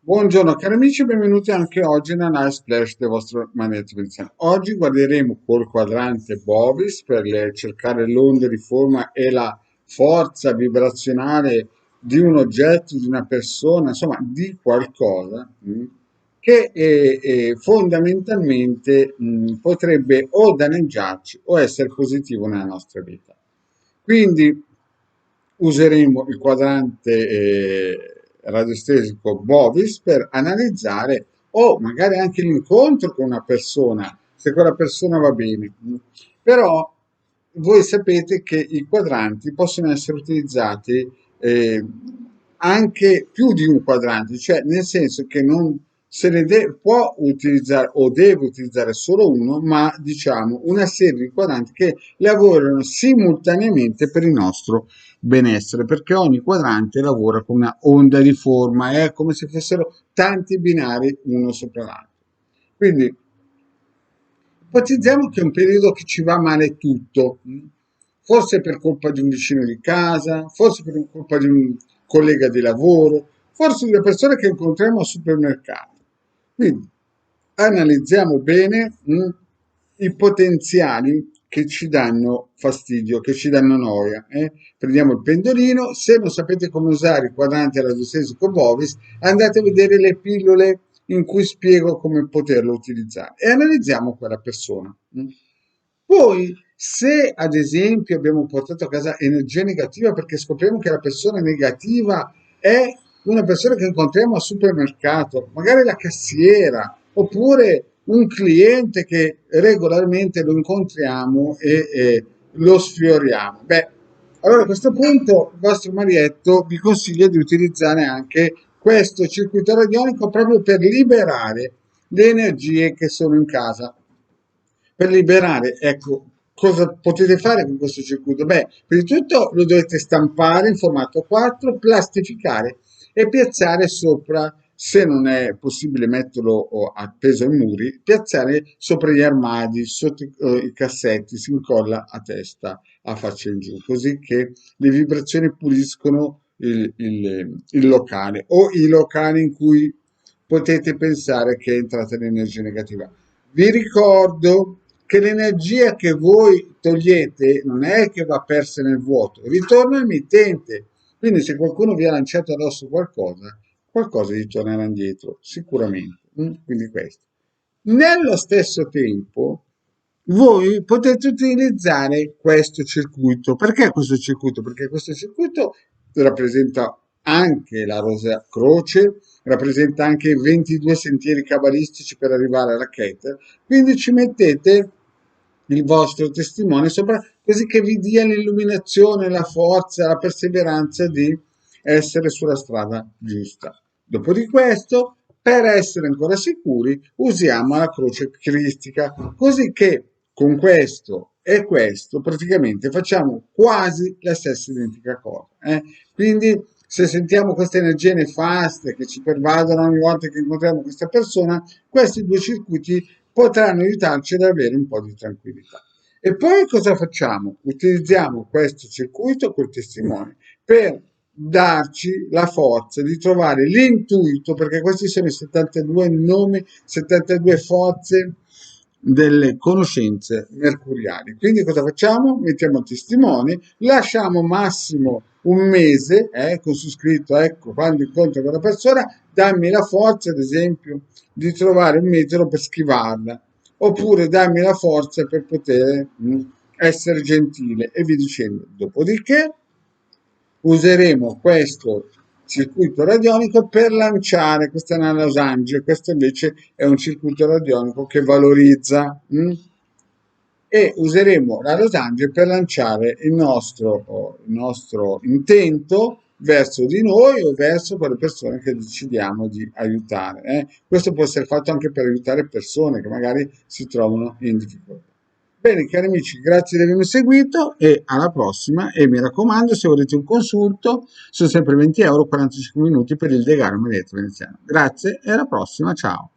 Buongiorno cari amici, benvenuti anche oggi nella Nice Splash del vostro Magnete Veneziano. Oggi guarderemo col quadrante Bovis per cercare l'onda di forma e la forza vibrazionale di un oggetto, di una persona, insomma di qualcosa che fondamentalmente potrebbe o danneggiarci o essere positivo nella nostra vita. Quindi useremo il quadrante radiostesico Bovis per analizzare o magari anche l'incontro con una persona, se quella persona va bene. Però voi sapete che i quadranti possono essere utilizzati eh, anche più di un quadrante, cioè nel senso che non se ne può utilizzare o deve utilizzare solo uno, ma diciamo una serie di quadranti che lavorano simultaneamente per il nostro benessere, perché ogni quadrante lavora con una onda di forma, è come se fossero tanti binari uno sopra l'altro. Quindi ipotizziamo che è un periodo che ci va male tutto, forse per colpa di un vicino di casa, forse per colpa di un collega di lavoro, forse di una persona che incontriamo al supermercato. Quindi analizziamo bene i potenziali che ci danno fastidio, che ci danno noia. Prendiamo il pendolino, se non sapete come usare i quadranti radiostesico Bovis, andate a vedere le pillole in cui spiego come poterlo utilizzare e analizziamo quella persona. Poi, se ad esempio abbiamo portato a casa energia negativa perché scopriamo che la persona negativa è una persona che incontriamo al supermercato, magari la cassiera, oppure un cliente che regolarmente lo incontriamo e lo sfioriamo. Beh, allora a questo punto il vostro marietto vi consiglia di utilizzare anche questo circuito radionico proprio per liberare le energie che sono in casa. Per liberare, ecco, cosa potete fare con questo circuito? Beh, prima di tutto lo dovete stampare in formato 4, plastificare e piazzare sopra, se non è possibile metterlo appeso ai muri, piazzare sopra gli armadi, sotto i cassetti, si incolla a testa, a faccia in giù, così che le vibrazioni puliscono il locale o i locali in cui potete pensare che è entrata l'energia negativa. Vi ricordo che l'energia che voi togliete non è che va persa nel vuoto, ritorna al mittente. Quindi se qualcuno vi ha lanciato addosso qualcosa, qualcosa gli tornerà indietro, sicuramente. Quindi questo. Nello stesso tempo, voi potete utilizzare questo circuito. Perché questo circuito? Perché questo circuito rappresenta anche la Rosa Croce, rappresenta anche i 22 sentieri cabalistici per arrivare alla Keter, quindi ci mettete il vostro testimone sopra, così che vi dia l'illuminazione, la forza, la perseveranza di essere sulla strada giusta. Dopo di questo, per essere ancora sicuri, usiamo la croce cristica, così che con questo e questo praticamente facciamo quasi la stessa identica cosa. Quindi se sentiamo queste energie nefaste che ci pervadono ogni volta che incontriamo questa persona, questi due circuiti potranno aiutarci ad avere un po' di tranquillità. E poi cosa facciamo? Utilizziamo questo circuito col testimone per darci la forza di trovare l'intuito, perché questi sono i 72 nomi, 72 forze delle conoscenze mercuriali. Quindi cosa facciamo? Mettiamo il testimone, lasciamo massimo un mese, con su scritto, ecco, quando incontro quella persona, dammi la forza, ad esempio, di trovare un metodo per schivarla, oppure dammi la forza per poter essere gentile e via dicendo. Dopodiché useremo questo circuito radionico per lanciare, questa è una losange, questo invece è un circuito radionico che valorizza e useremo la losange per lanciare il nostro intento verso di noi o verso quelle persone che decidiamo di aiutare. Questo può essere fatto anche per aiutare persone che magari si trovano in difficoltà. Bene, cari amici, grazie di avermi seguito e alla prossima. E mi raccomando, se volete un consulto, sono sempre 20 euro, 45 minuti per il Degano Veneziano. Grazie e alla prossima, ciao.